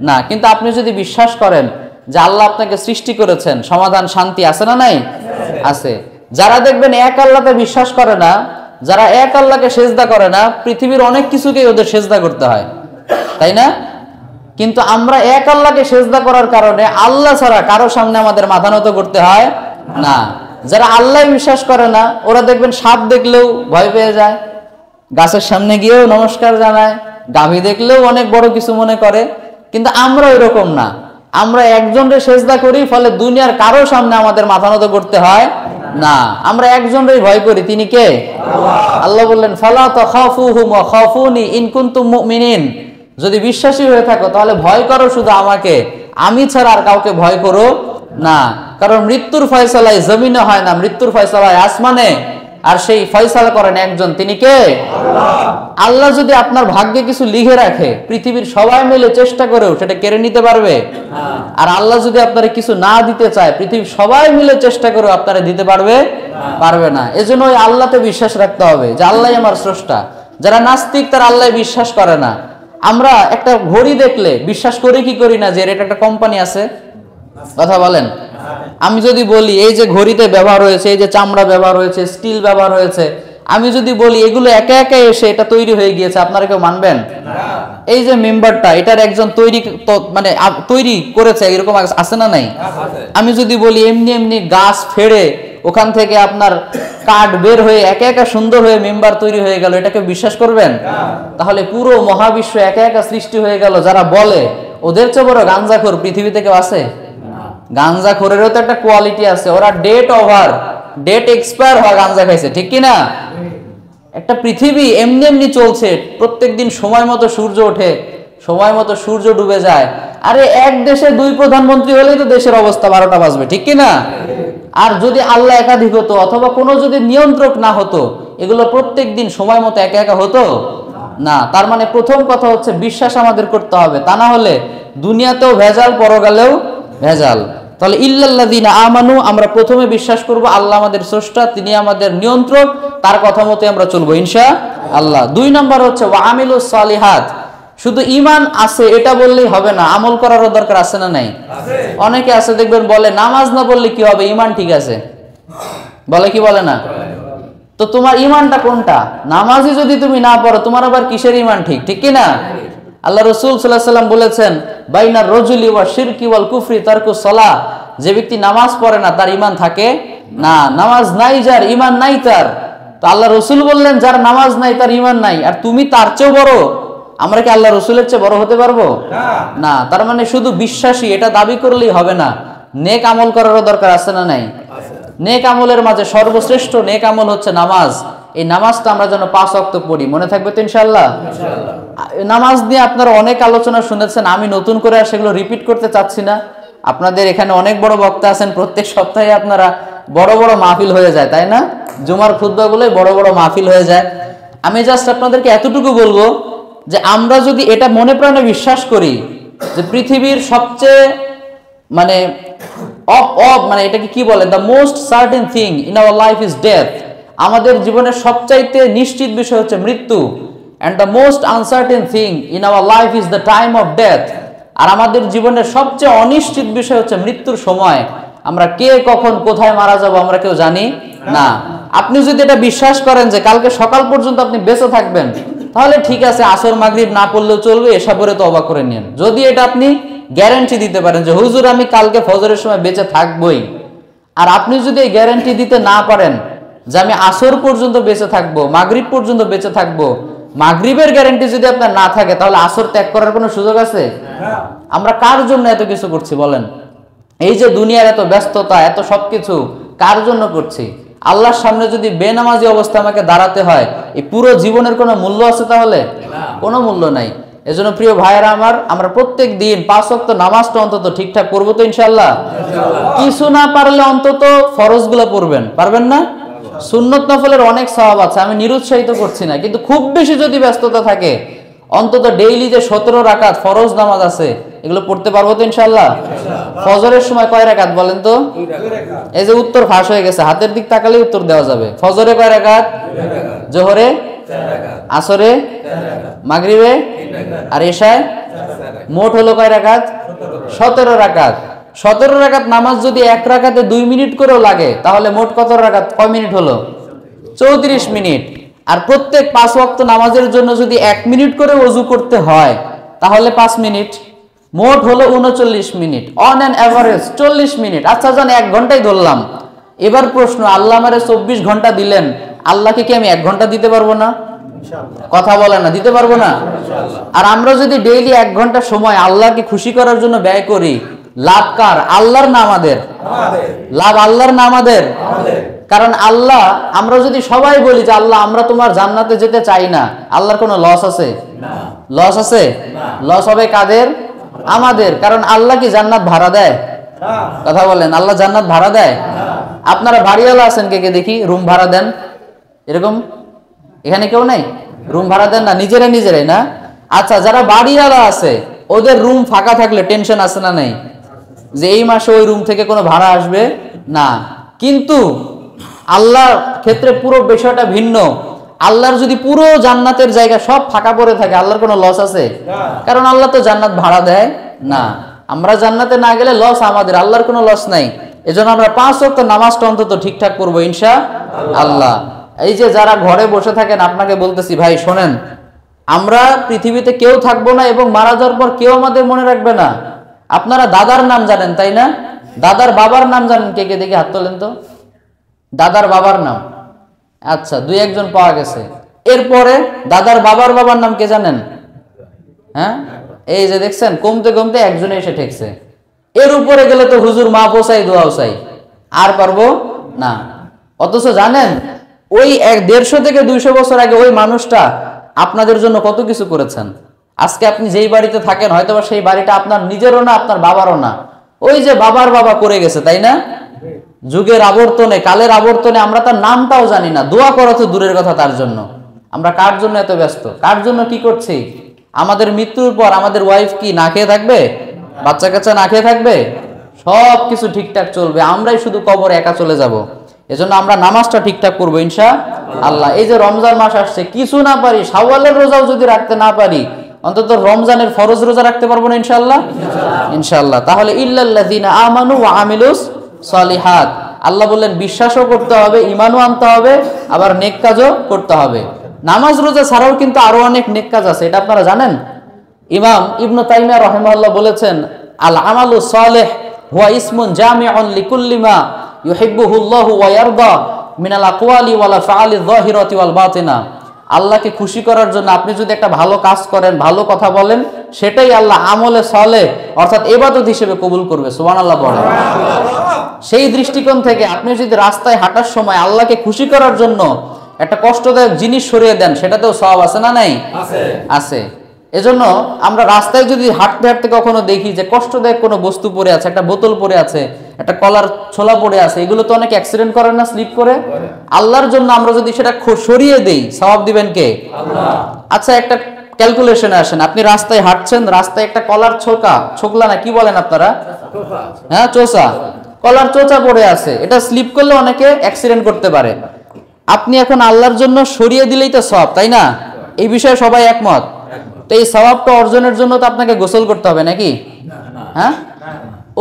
না। কিন্তু আপনি যদি বিশ্বাস করেন যে আল্লাহ আপনাকে সৃষ্টি করেছেন, সমাধান শান্তি আছে না নাই? আছে। যারা দেখবেন এক আল্লাহতে বিশ্বাস করে না, যারা এক আল্লাহকে সেজদা করে না, পৃথিবীর অনেক কিছুকেই ওদের সেজদা করতে হয়, তাই না? কিন্তু আমরা এক আল্লাহকে সেজদা করার কারণে আল্লাহ ছাড়া কারো সামনে আমাদের মাথা নত করতে হয় না। যারা আল্লাহ বিশ্বাস করে না, ওরা দেখবেন সাপ দেখলেও ভয় পেয়ে যায়, গাছের সামনে গিয়েও নমস্কার জানায়, গাভী দেখলেও অনেক বড় কিছু মনে করে। কিন্তু আমরা এরকম না, আমরা একজনের সেজদা করি, ফলে দুনিয়ার কারো সামনে আমাদের মাথা নত করতে হয় না। আমরা একজনেরই ভয় করি, তিনি কে? আল্লাহ বললেন ফালা তাখাফুহুম ওয়া খাফুনি ইন কুনতুম মুমিনিন, যদি বিশ্বাসী হয়ে থাকো তাহলে ভয় করো শুধু আমাকে, আমি ছাড়া আর কাউকে ভয় করো না। কারণ মৃত্যুর ফয়সালা জমিনে হয় না, মৃত্যুর ফয়সালা আসমানে, আর সেই ফয়সালা করেন একজন, তিনি কে? আল্লাহ যদি আপনার ভাগ্যে কিছু লিখে রাখে, পৃথিবীর সবাই মিলে চেষ্টা করেও সেটা কেড়ে নিতে পারবে? আর আল্লাহ যদি আপনারা কিছু না দিতে চায়, পৃথিবীর সবাই মিলে চেষ্টা করেও আপনারা দিতে পারবে? পারবে না। এজন্য ওই আল্লাহতে বিশ্বাস রাখতে হবে যে আল্লাহ আমার স্রষ্টা। যারা নাস্তিক তারা আল্লাহ বিশ্বাস করে না। আমরা একটা ঘড়ি দেখলে বিশ্বাস করি কি করি না যে এর একটা কোম্পানি আছে? কথা বলেন। আমি যদি বলি এই যে ঘড়িতে ব্যবহার হয়েছে, এই যে চামড়া ব্যবহার হয়েছে, স্টিল ব্যবহার হয়েছে, আমি যদি বলি এগুলো একা একা এসে এটা তৈরি হয়ে গিয়েছে, আপনারা কেউ মানবেন? এই যে মেম্বারটা, এটার একজন তৈরি করেছে, এরকম আছে না নাই? আমি যদি বলি এমনি এমনি গাছ ফেড়ে ওখান থেকে আপনার কাঠ বের হয়ে একা একা সুন্দর হয়ে মেম্বার তৈরি হয়ে গেল, এটাকে বিশ্বাস করবেন? তাহলে পুরো মহাবিশ্ব একা একা সৃষ্টি হয়ে গেল। যারা বলে ওদের চেয়ে বড় গাঞ্জাখোর পৃথিবীতে কেউ আছে? গাঞ্জাখোরেরও তো একটা কোয়ালিটি আছে, ওরা ডেট এক্সপায়ার হওয়া গাঞ্জা খাইছে, ঠিক কিনা? একটা পৃথিবী এমনি এমনি চলছে, প্রত্যেকদিন সময় মতো সূর্য ওঠে, সময় মতো সূর্য ডুবে যায়। আরে এক দেশে 2 প্রধানমন্ত্রী হলেই তো দেশের অবস্থা 12টা বাজবে, ঠিক কিনা? আর যদি আল্লাহ একাধিক হতো, অথবা কোনো যদি নিয়ন্ত্রক না হতো, এগুলো প্রত্যেক দিন সময় মতো একা একা হতো না। তার মানে প্রথম কথা হচ্ছে বিশ্বাস আমাদের করতে হবে, তা না হলে দুনিয়াতেও ভেজাল, পরকালেও ভেজাল। তাহলে ইল্লাল্লাযীনা আমানু, আমরা প্রথমে বিশ্বাস করব আল্লাহ আমাদের স্রষ্টা, তিনি আমাদের নিয়ন্ত্রক, তার কথা মতো আমরা চলবো ইনশাআল্লাহ। 2 নম্বর হচ্ছে ওয়া আমিলুস সালিহাত। শুধু ঈমান আছে এটা বললেই হবে না, আমল করারও দরকার আছে না নাই? অনেকে আছে দেখবেন বলে নামাজ না পড়লে কি হবে, ঈমান ঠিক আছে, বলে কি বলে না? তো তোমার ইমানটা কোনটা? নামাজই যদি তুমি না পড়ো, তোমার আবার কিসের ইমান ঠিক? ঠিক কি না? আল্লাহ রাসূল সাল্লাল্লাহু আলাইহি ওয়াসাল্লাম বলেছেন, বাইনার রজুলি ওয়া শিরকি ওয়াল কুফরি তারকুস সালাহ, যে ব্যক্তি নামাজ পড়ে না তার ইমান থাকে না। নামাজ নাই যার, ইমান নাই তার। তো আল্লাহ রাসূল বললেন, যার নামাজ নাই তার ইমান নাই। আর তুমি তার চেয়েও বড়? আমরা কি আল্লাহ রাসূলের চেয়ে বড় হতে পারবো? না। তার মানে শুধু বিশ্বাসী এটা দাবি করলেই হবে না, নেক আমল করারও দরকার আছে না নাই? নেক আমলের মাঝে সর্বশ্রেষ্ঠ নেক আমল হচ্ছে নামাজ। এই নামাজটা আমরা যেন 5 ওয়াক্ত পড়ি, মনে থাকবে তো ইনশাআল্লাহ? নামাজ নিয়ে আপনারা অনেক আলোচনা শুনেছেন, আমি নতুন করে আর সেগুলো রিপিট করতে চাচ্ছি না। আপনাদের এখানে অনেক বড় বক্তা আছেন, প্রত্যেক সপ্তাহে আপনারা বড় বড় মাহফিল হয়ে যায়, তাই না? জুমার খুতবাগুলোই বড় বড় মাহফিল হয়ে যায়। আমি জাস্ট আপনাদেরকে এতটুকু বলবো যে আমরা যদি এটা মনে প্রাণে বিশ্বাস করি যে পৃথিবীর সবচেয়ে মানে মানে এটাকে কি বলে, the most certain thing in our life is death, আমাদের জীবনের সবচাইতে নিশ্চিত বিষয় হচ্ছে মৃত্যু। And the most uncertain thing in our life is the time of death, আর আমাদের জীবনের সবচেয়ে অনিশ্চিত বিষয় হচ্ছে মৃত্যুর সময়। আমরা কে কখন কোথায় মারা যাব আমরা কেউ জানি না। আপনি যদি এটা বিশ্বাস করেন যে কালকে সকাল পর্যন্ত আপনি বেঁচে থাকবেন, তাহলে ঠিক আছে, আসর মাগরিব না পড়লেও চলবে, এসা পরে তওবা করে নিন। যদি এটা আপনি গ্যারান্টি দিতে পারেন যে হুজুর আমি কালকে ফজরের সময় বেঁচে থাকবই, আর আপনি যদি এই গ্যারান্টি দিতে না পারেন যে আমি আসর পর্যন্ত বেঁচে থাকবো, মাগরিব পর্যন্ত বেঁচে থাকবো, মাগরিবের গ্যারান্টি যদি আপনার না থাকে, তাহলে আসর ত্যাগ করার কোনো সুযোগ আছে? আমরা কার জন্য এত কিছু করছি বলেন? এই যে দুনিয়ার এত ব্যস্ততা, এত সবকিছু কার জন্য করছি? আল্লাহর সামনে যদি বেনামাজি অবস্থা আমাকে দাঁড়াতে হয়, এই পুরো জীবনের কোনো মূল্য আছে? তাহলে কোনো মূল্য নাই। এজন্য প্রিয় ভাইয়েরা আমার, আমরা প্রত্যেক দিন 5 ওয়াক্ত নামাজটা অন্তত ঠিকঠাক করবো তো ইনশাআল্লাহ? কিছু না পারলে অন্তত ফরজগুলো পড়বেন, পারবেন না? সুন্নত নফলের অনেক সওয়াব আছে, আমি নিরুৎসাহিত করছি না, কিন্তু খুব বেশি যদি ব্যস্ততা থাকে অন্তত ডেইলি যে 17 রাকাত ফরজ নামাজ আছে এগুলো পড়তে পারবো তো ইনশাআল্লাহ? ফজরের সময় কয় রাকাত বলেন তো? এই যে উত্তর ফাঁস হয়ে গেছে, হাতের দিক তাকালে উত্তর দেওয়া যাবে। ফজরে কয় রাকাত? জোহরে, আসরে, মাগরিবে আর এশায় মোট হলো কয় রাকাত? 17 রাকাত। 17 রাকাত নামাজ যদি এক রাকাতে 2 মিনিট করেও লাগে, তাহলে মোট কত রাকাত, কয় মিনিট হলো? 34 মিনিট। আর প্রত্যেক 5 ওয়াক্ত নামাজের জন্য যদি 1 মিনিট করে ওযু করতে হয়, তাহলে 5 মিনিট, মোট হলো 39 minute. On an average 40 minute. আচ্ছা জান 1 ঘন্টাই ধরলাম। এবার প্রশ্ন, আল্লাহ আমারে 24 ঘন্টা দিলেন, আল্লাহকে কি আমি 1 ঘন্টা দিতে পারবো না? কথা বলে না, দিতে পারবো না? আর আমরা যদি ডেইলি 1 ঘন্টা সময় আল্লাহকে খুশি করার জন্য ব্যয় করি, লাভ কার? আল্লাহর না আমাদের? লাভ আল্লাহর না আমাদের? কারণ আল্লাহ, আমরা যদি সবাই বলি যে আল্লাহ আমরা তোমার জান্নাতে যেতে চাই না, আল্লাহর কোনো লস আছে? লস আছে? লস হবে কাদের? আমাদের। কারণ আল্লাহ কি জান্নাত ভাড়া দেয়? কথা বলেন, আল্লাহ জান্নাত ভাড়া দেয়? আপনারা বাড়িওয়ালা আছেন কে কে দেখি, রুম ভাড়া দেন? এরকম এখানে কেউ নাই? রুম ভাড়া দেন না? নিজেরাই না? আচ্ছা, যারা বাড়িওয়ালা আছে ওদের রুম ফাঁকা থাকলে টেনশন আছে না নাই যে এই মাসে ওই রুম থেকে কোনো ভাড়া আসবে না? কিন্তু আল্লাহর ক্ষেত্রে পুরো বিষয়টা ভিন্ন। আল্লাহর যদি পুরো জান্নাতের জায়গা সব ফাঁকা পড়ে থাকে, আল্লাহর কোনো লস আছে? কারণ আল্লাহ তো জান্নাত ভাড়া দেয় না। আমরা জান্নাতে না গেলে লস আমাদের, আল্লাহর কোনো লস নাই। এজন্য আমরা 5 ওয়াক্ত নামাজটা অন্তত ঠিকঠাক করবো ইনশাআল্লাহ। এই যে যারা ঘরে বসে থাকেন, আপনাকে বলতেছি ভাই শোনেন, আমরা পৃথিবীতে কেউ থাকবো না এবং মারা যাওয়ার পর কেউ আমাদের মনে রাখবে না। আপনারা দাদার নাম জানেন তাই না? দাদার বাবার নাম জানেন কে কে দেখি হাত তোলেন তো? দাদার বাবার নাম? আচ্ছা, 2-1 জন পাওয়া গেছে। এরপরে দাদার বাবার বাবার নাম কে জানেন? হ্যাঁ, এই যে দেখছেন, কমতে কমতে একজনে এসে ঠেকছে। এর উপরে গেলে তো হুজুর মা পোসাই দোয়াও চাই, আর পারবো না। অথচ জানেন ওই 150 থেকে 200 বছর আগে ওই মানুষটা আপনাদের জন্য কত কিছু করেছেন। আজকে আপনি যেই বাড়িতে থাকেন, হয়তো সেই বাড়িটা আপনার নিজেরও না, আপনার বাবারও না, ওই যে বাবার বাবা করে গেছে, তাই না? যুগের আবর্তনে, কালের আবর্তনে আমরা তার নামটাও জানি না। দোয়া করা তো দূরের কথা, তার জন্য আমরা কার জন্য এত ব্যস্ত, কার জন্য কি করছি? আমাদের মৃত্যুর পর আমাদের ওয়াইফ কি না খেয়ে থাকবে? বাচ্চা কাচ্চা না খেয়ে থাকবে? সব কিছু ঠিকঠাক চলবে, আমরাই শুধু কবরে একা চলে যাব। এজন্য আমরা নামাজটা ঠিকঠাক করবো ইনশাআল্লাহ। এই যে রমজান মাস আসছে, কিছু না পারি, শাওয়ালের রোজাও যদি রাখতে না পারি, অন্তত রমজানের ফরজ রোজা রাখতে পারবো না ইনশাআল্লাহ? ইনশাআল্লাহ। তাহলে ইল্লাল্লাযিনা আমানু ওয়া আমিলুস সলিহাত, আল্লাহ বললেন বিশ্বাসও করতে হবে, ঈমানও আনতে হবে, আবার নেক কাজও করতে হবে। নামাজ রোজা ছাড়াও কিন্তু আরো অনেক নেক কাজ আছে, এটা আপনারা জানেন? ইমাম ইবনে তাইমিয়া রাহিমাহুল্লাহ বলেছেন, আল আমালু সালিহ হুয়া ইসমুন জামিউন লিকুল্লি মা ইউহিব্বুহুল্লাহু ওয়া ইয়ারদা মিনাল আকওয়ালি ওয়াল আফআলি যাহিরাতি ওয়াল বাতিনা। আল্লাহকে খুশি করার জন্য আপনি যদি একটা ভালো কাজ করেন, ভালো কথা বলেন, সেটাই আল্লাহ আমলে সালেহ অর্থাৎ ইবাদত হিসেবে কবুল করবে। সুবহানাল্লাহ বলেন। সেই দৃষ্টিকোণ থেকে আপনি যদি রাস্তায় হাঁটার সময় আল্লাহকে খুশি করার জন্য একটা কষ্টদায়ক জিনিস সরিয়ে দেন, সেটাতেও সওয়াব আছে না নাই? আছে। এজন্য আমরা রাস্তায় যদি হাঁটতে হাঁটতে কখনো দেখি যে কষ্টদায়ক কোনো বস্তু পড়ে আছে, একটা বোতল পড়ে আছে, একটা কলার ছোলা পড়ে আছে, এগুলো তো অনেক অ্যাক্সিডেন্ট করে না, স্লিপ করে? আল্লাহর জন্য আমরা যদি সেটা সরিয়ে দেই, সওয়াব দিবেন কে? আল্লাহ। আচ্ছা, একটা ক্যালকুলেশনে আসেন, আপনি রাস্তায় হাঁটছেন, রাস্তায় একটা কলার ছোকলা না কি বলেন আপনারা? হ্যাঁ, চোচা, কলার চোচা পড়ে আছে, এটা স্লিপ করলে অনেকে অ্যাক্সিডেন্ট করতে পারে। আপনি এখন আল্লাহর জন্য সরিয়ে দিলেই তো সওয়াব, তাই না? এই বিষয়ে সবাই একমত। তো এই সওয়াবটা অর্জনের জন্য তো আপনাকে গোসল করতে হবে নাকি? হ্যাঁ,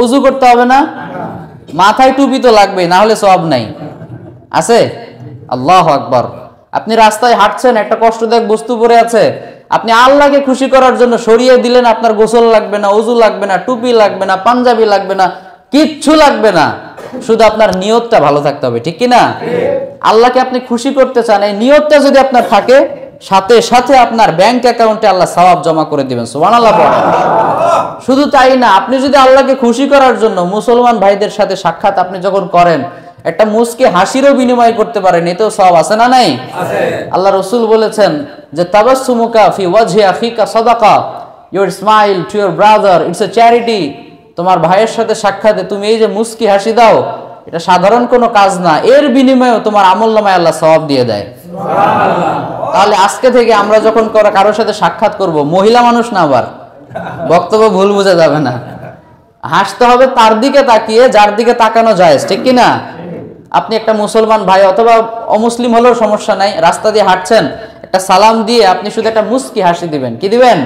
ওযু করতে হবে না? মাথায় টুপি তো লাগবে, না হলে সওয়াব নাই। আছে? আল্লাহু আকবার। আপনি রাস্তায় হাঁটছেন, একটা কষ্টদায়ক বস্তু পড়ে আছে, আপনি আল্লাহকে খুশি করার জন্য সরিয়ে দিলেন, আপনার গোসল লাগবে না, ওযু লাগবে না, টুপি লাগবে না, পাঞ্জাবি লাগবে না, কিচ্ছু লাগবে না, শুধু আপনার নিয়তটা ভালো থাকতে হবে, ঠিক কি না? আল্লাহকে আপনি খুশি করতে চান, এই নিয়তটা যদি আপনার থাকে, সাথে সাথে আপনার ব্যাংক অ্যাকাউন্টে আল্লাহ সওয়াব জমা করে দিবেন। সুবহানাল্লাহ। শুধু তাই না, আপনি যদি আল্লাহকে খুশি করার জন্য মুসলমান ভাইদের সাথে সাক্ষাৎ আপনি যখন করেন, একটা মুস্কি হাসিরও বিনিময় করতে পারেন, এতেও সওয়াব আছে না নাই? আছে। আল্লাহ রাসূল বলেছেন যে তাবাসসুমুকা ফি ওয়াজহি আখিকা সাদাকা, your smile to your brother it's a charity. তোমার ভাইয়ের সাথে সাক্ষাতে তুমি এই যে মুস্কি হাসি দাও, এটা সাধারণ কোনো কাজ না, এর বিনিময়েও তোমার আমলনামায় আল্লাহ সওয়াব দিয়ে দেয়। সুবহানাল্লাহ। তাহলে আজকে থেকে আমরা যখন কারোর সাথে সাক্ষাৎ করব, মহিলা মানুষ না, আবার বক্তব্য ভুল বোঝা যাবে না, হাসতে হবে তার দিকে তাকিয়ে যার দিকে তাকানো যায়, ঠিক কি না? আপনি একটা মুসলমান ভাই অথবা অমুসলিম হলেও সমস্যা নাই, রাস্তা দিয়ে হাঁটছেন, একটা সালাম দিয়ে আপনি শুধু একটা মুস্কি হাসি দিবেন। কি দিবেন?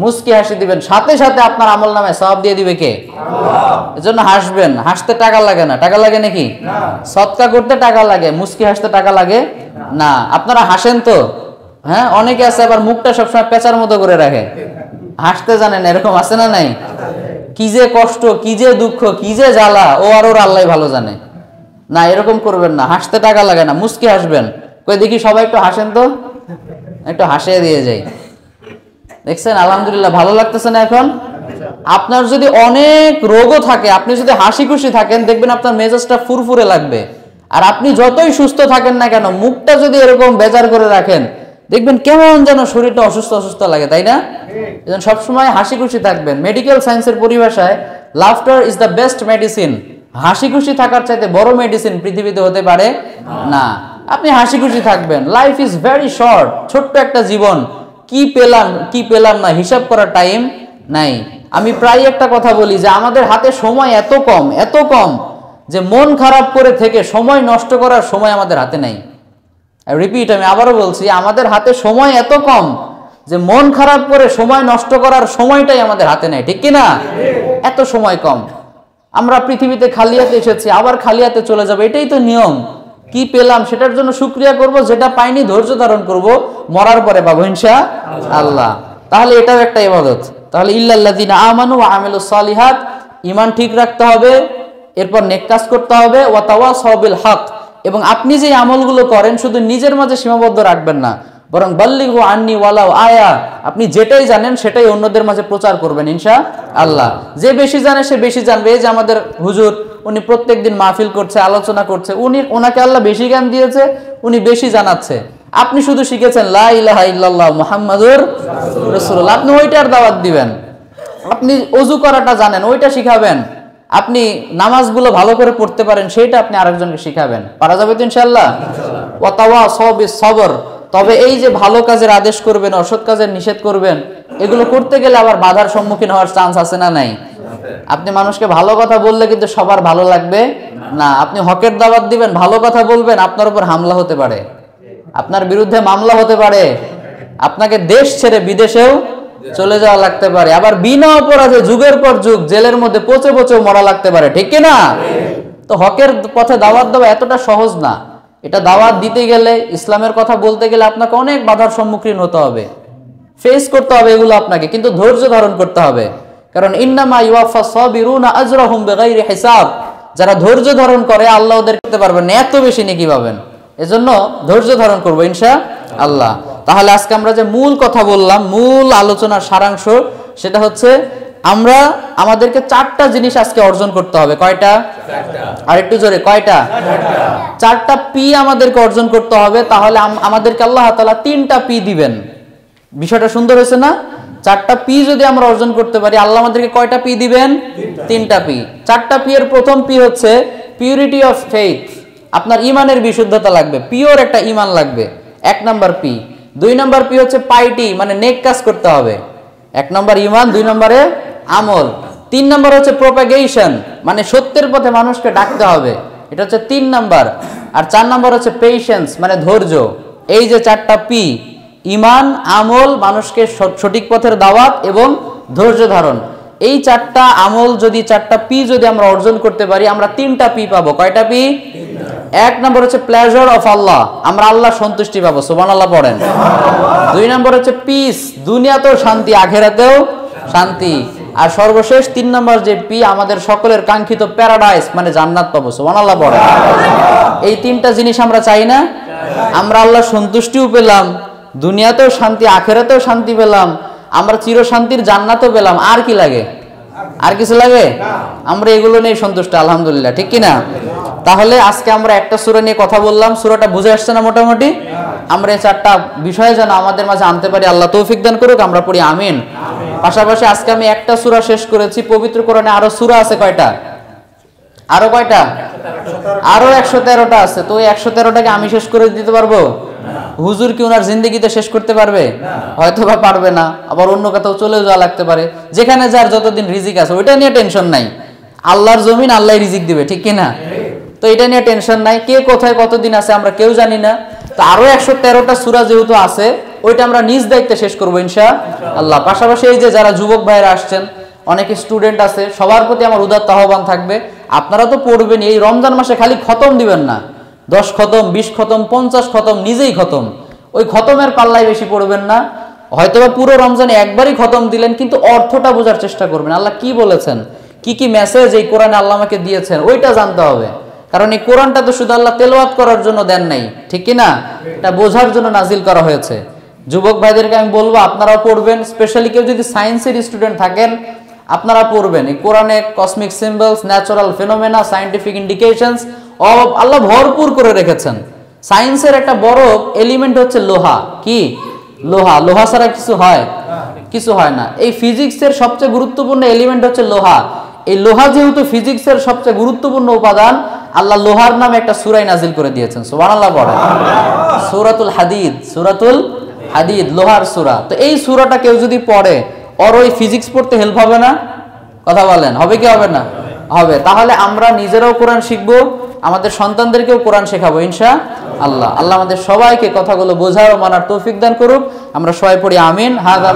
মুস্কি হাসি দিবেন, সাথে সাথে আপনার আমলনামায় সওয়াব দিয়ে দিবে কে? আল্লাহ। এজন্য হাসবেন। হাসতে টাকা লাগে না, টাকা লাগে নাকি? না। সদকা করতে টাকা লাগে, মুস্কি হাসতে টাকা লাগে না। আপনারা হাসেন তো? হ্যাঁ, অনেকে আছে আবার মুখটা সবসময় পেঁচার মতো করে রাখে, হাসতে জানেন, এরকম আছে না নাই? কি যে কষ্ট, কি যে দুঃখ, কি যে জ্বালা, ও আর ওর আল্লাহ ভালো জানে। না, এরকম করবেন না, হাসতে টাকা লাগে না, মুস্কি হাসবেন। কই দেখি সবাই একটু হাসেন তো, একটু হাসিয়ে দিয়ে যাই। দেখছেন, আলহামদুলিল্লাহ, ভালো লাগতেছে না এখন? আপনার যদি অনেক রোগও থাকে, আপনি যদি হাসি খুশি থাকেন, দেখবেন আপনার মেজাজটা ফুরফুরে লাগবে। আর আপনি যতই সুস্থ থাকেন না কেন, মুখটা যদি এরকম বেজার করে রাখেন, দেখবেন কেমন যেন শরীরটা অসুস্থ অসুস্থ লাগে, তাই না? এজন্য সবসময় হাসি খুশি থাকবেন। মেডিকেল সায়েন্সের পরিভাষায় laughter is the best medicine. হাসি খুশি থাকার চাইতে বড় মেডিসিন পৃথিবীতে হতে পারে না। আপনি হাসি খুশি থাকবেন। লাইফ ইজ ভেরি শর্ট, ছোট্ট একটা জীবন, কি পেলাম না হিসাব করার টাইম নাই। আমি প্রায় একটা কথা বলি যে আমাদের হাতে সময় এত কম যে মন খারাপ করে থেকে সময় নষ্ট করার সময় আমাদের হাতে নাই। রিপিট, আমি আবারও বলছি, আমাদের হাতে সময় এত কম যে মন খারাপ করে সময় নষ্ট করার সময়টাই আমাদের হাতে নাই, ঠিক কি না? এত সময় কম। আমরা পৃথিবীতে খালি হাতে এসেছি, আবার খালি হাতে চলে যাবো, এটাই তো নিয়ম। কি পেলাম সেটার জন্য শুকরিয়া করব, যেটা পাইনি ধৈর্য ধারণ করব, মরার পরে পাবো ইনশাআল্লাহ। তাহলে এটাও একটা ইবাদত। তাহলে ইল্লাল্লাযিনা আমানু ওয়া আমিলুস সালিহাত, ঈমান ঠিক রাখতে হবে, এরপর নেক কাজ করতে হবে, ওয়া তাওয়াসাউ বিল হক, এবং আপনি যে আমলগুলো করেন শুধু নিজের মাঝে সীমাবদ্ধ রাখবেন না, বরং বাল্লিগু আন্নি ওয়ালাউ আয়া, আপনি যেটাই জানেন সেটাই অন্যদের মাঝে প্রচার করবেন ইনশাআল্লাহ। যে বেশি জানে সে বেশি জানবে। এই যে আমাদের হুজুর, উনি প্রত্যেকদিন মাহফিল করছে, আলোচনা করছে, ওনাকে আল্লাহ বেশি জ্ঞান দিয়েছে, উনি বেশি জানাচ্ছে। আপনি শুধু শিখেছেন লা ইলাহা ইল্লাল্লাহ মুহাম্মাদুর রাসূলুল্লাহ, আপনি ওইটার দাওয়াত দিবেন। আপনি ওযু করাটা জানেন, ওইটা শিখাবেন। আপনি নামাজগুলো ভালো করে পড়তে পারেন, সেইটা আপনি আরেকজনকে শিখাবেন। পারা যাবে তো ইনশাআল্লাহ। ওয়া তাওয়াসাউ বিস সবর, তবে এই যে ভালো কাজের আদেশ করবেন, অসৎ কাজের নিষেধ করবেন, এগুলো করতে গেলে আবার বাধার সম্মুখীন হওয়ার চান্স আছে না নাই? আপনি মানুষকে ভালো কথা বললে কিন্তু সবার ভালো লাগবে না। আপনি হকের দাওয়াত দিবেন, ভালো কথা বলবেন, আপনার উপর হামলা হতে পারে, আপনার বিরুদ্ধে মামলা হতে পারে, আপনাকে দেশ ছেড়ে বিদেশেও চলে যাওয়া লাগতে পারে, আবার বিনা অপরাধে যুগের পর যুগ জেলের মধ্যে পচে পচেও মরা লাগতে পারে, ঠিক কি না? তো হকের পথে দাওয়াত দেওয়া এতটা সহজ না। এটা দাওয়াত দিতে গেলে, ইসলামের কথা বলতে গেলে আপনাকে অনেক বাধার সম্মুখীন হতে হবে, ফেস করতে হবে এগুলো আপনাকে, কিন্তু ধৈর্য ধারণ করতে হবে। কারণ ইন্নামা ইউয়াফা সাবিরুনা আজরাহুম বিগাইরি হিসাব, যারা ধৈর্য ধারণ করে আল্লাহ ওদের করতে পারবেন না, এত বেশি নেকি পাবেন। এজন্য ধৈর্য ধারণ করবো ইনশাআল্লাহ। তাহলে আজকে আমরা যে মূল কথা বললাম, মূল আলোচনার সারাংশ, সেটা হচ্ছে আমাদেরকে 4টা জিনিস আজকে অর্জন করতে হবে। কয়টা? আর একটু জোরে, কয়টা? 4টা পি আমাদেরকে অর্জন করতে হবে। তাহলে আমাদেরকে আল্লাহ তাআলা 3টা পি দিবেন। বিষয়টা সুন্দর হয়েছে না? 4টা পি যদি আমরা অর্জন করতে পারি, আল্লাহ আমাদেরকে কয়টা পি দিবেন? 3টা পি। 4টা পি এর প্রথম পি হচ্ছে পিউরিটি অফ ফেইথ। আপনার ইমানের বিশুদ্ধতা লাগবে, পিওর একটা ইমান লাগবে, 1 নাম্বার পি। 2 নাম্বার পি হচ্ছে পাইটি, মানে নেক কাজ করতে হবে। 1 নাম্বার ইমান, 2 নম্বরে আমল। 3 নাম্বার হচ্ছে প্রোপাগেশন, মানে সত্যের পথে মানুষকে ডাকতে হবে, এটা হচ্ছে 3 নাম্বার। আর 4 নাম্বার হচ্ছে পেশেন্স, মানে ধৈর্য। এই যে 4টা পি, ইমান, আমল, মানুষকে সঠিক পথের দাওয়াত এবং ধৈর্য ধারণ, এই 4টা আমল যদি, 4টা পি যদি আমরা অর্জন করতে পারি, আমরা 3টা পি পাবো। কয়টা পি? 1 নম্বর হচ্ছে প্লেজার অফ আল্লাহ, আমরা আল্লাহ সন্তুষ্টি পাবো, সুবহানাল্লাহ পড়েন। 2 নম্বর হচ্ছে পিস, দুনিয়াতেও শান্তি, আখিরাতেও শান্তি। আর সর্বশেষ 3 নম্বর যে পি, আমাদের সকলের কাঙ্ক্ষিত প্যারাডাইস, মানে জান্নাত পাবো, সুবহানাল্লাহ পড়েন। এই 3টা জিনিস আমরা চাই না? আমরা আল্লাহ সন্তুষ্টিও পেলাম, দুনিয়াতেও শান্তি, আখিরাতেও শান্তি পেলাম, আমরা চিরশান্তির জান্নাতও পেলাম। আর কি লাগে? আর কিছু লাগে? আমরা এগুলো নিয়ে সন্তুষ্ট, আলহামদুলিল্লাহ, ঠিক কিনা? তাহলে আজকে আমরা একটা সূরা নিয়ে কথা বললাম, সূরাটা বুঝে আসছে না মোটামুটি? আমরা এই 4টা বিষয় যেন আমাদের মাঝে আনতে পারি, আল্লাহ তৌফিক দান করুক, আমরা পড়ি আমিন। পাশাপাশি আজকে আমি একটা সূরা শেষ করেছি, পবিত্র কোরআনে আরো সূরা আছে কয়টা? আরো কয়টা? আরো 113টা আছে। তো ওই 113টাকে আমি শেষ করে দিতে পারবো? হুজুর কি ওনার জিন্দেগিতে শেষ করতে পারবে? হয়তো বা পারবে না, আবার অন্য কোথাও চলে যাওয়া লাগতে পারে। যেখানে যার যতদিন রিজিক আছে ওইটা নিয়ে টেনশন নাই, আল্লাহর জমিন আল্লাহ রিজিক দিবে, ঠিক কিনা? তো এটা নিয়ে টেনশন নাই। কে কোথায় কতদিন আছে আমরা কেউ জানি না। তো আরো 113টা সূরা যেহেতু আছে, ওইটা আমরা নিজ দায়িত্বে শেষ করবো ইনশাআল্লাহ। পাশাপাশি এই যে যারা যুবক ভাইরা আসছেন, অনেকে স্টুডেন্ট আছে, সবার প্রতি আমার উদাত্ত আহ্বান থাকবে, আপনারা তো পড়বেন, এই রমজান মাসে খালি খতম দিবেন না, 10 খতম, 20 খতম, 50 খতম, নিজেই খতম, ওই খতমের পাল্লায় বেশি পড়বেন না। হয়তোবা পুরো রমজানে একবারই খতম দিলেন, কিন্তু অর্থটা বোঝার চেষ্টা করবেন, আল্লাহ কি বলেছেন, কি কি মেসেজ এই কোরআনে আল্লাহ আমাকে দিয়েছেন, ওইটা জানতে হবে। কারণ এই কোরআনটা তো শুধু আল্লাহ তেলাওয়াত করার জন্য দেন নাই, ঠিক কি না? এটা বোঝার জন্য নাজিল করা হয়েছে। যুবক ভাইদেরকে আমি বলবো, আপনারাও পড়বেন, স্পেশালি কেউ যদি সায়েন্সের স্টুডেন্ট থাকেন, আপনারা পড়বেন। এই কোরআনে cosmic symbols, natural phenomena, scientific indications Allah ভরপুর করে রেখেছেন। সায়েন্সের একটা বড় এলিমেন্ট হচ্ছে লোহা। কি? লোহা। লোহা ছাড়া কিছু হয়? কিছু হয় না। এই ফিজিক্সের সবচেয়ে গুরুত্বপূর্ণ এলিমেন্ট হচ্ছে লোহা। এই লোহা যেহেতু ফিজিক্সের সবচেয়ে গুরুত্বপূর্ণ উপাদান, আল্লাহ লোহার নামে একটা সূরা নাজিল করে দিয়েছেন, সুবহানাল্লাহ পড়েন। সূরাতুল হাদিদ, সূরাতুল হাদিদ, লোহার সূরা। তো এই সূরাটা কেউ যদি পড়ে, ওর ওই ফিজিক্স পড়তে হেল্প হবে না? কথা বলেন, হবে কি হবে না? হবে। তাহলে আমরা নিজেরাও কোরআন শিখবো, আমাদের সন্তানদেরকেও কোরআন শেখাবো ইনশাআল্লাহ। আল্লাহ আমাদের সবাইকে কথাগুলো বোঝার ও মানার তৌফিক দান করুক। আমরা সবাই পড়ি আমিন। হাযা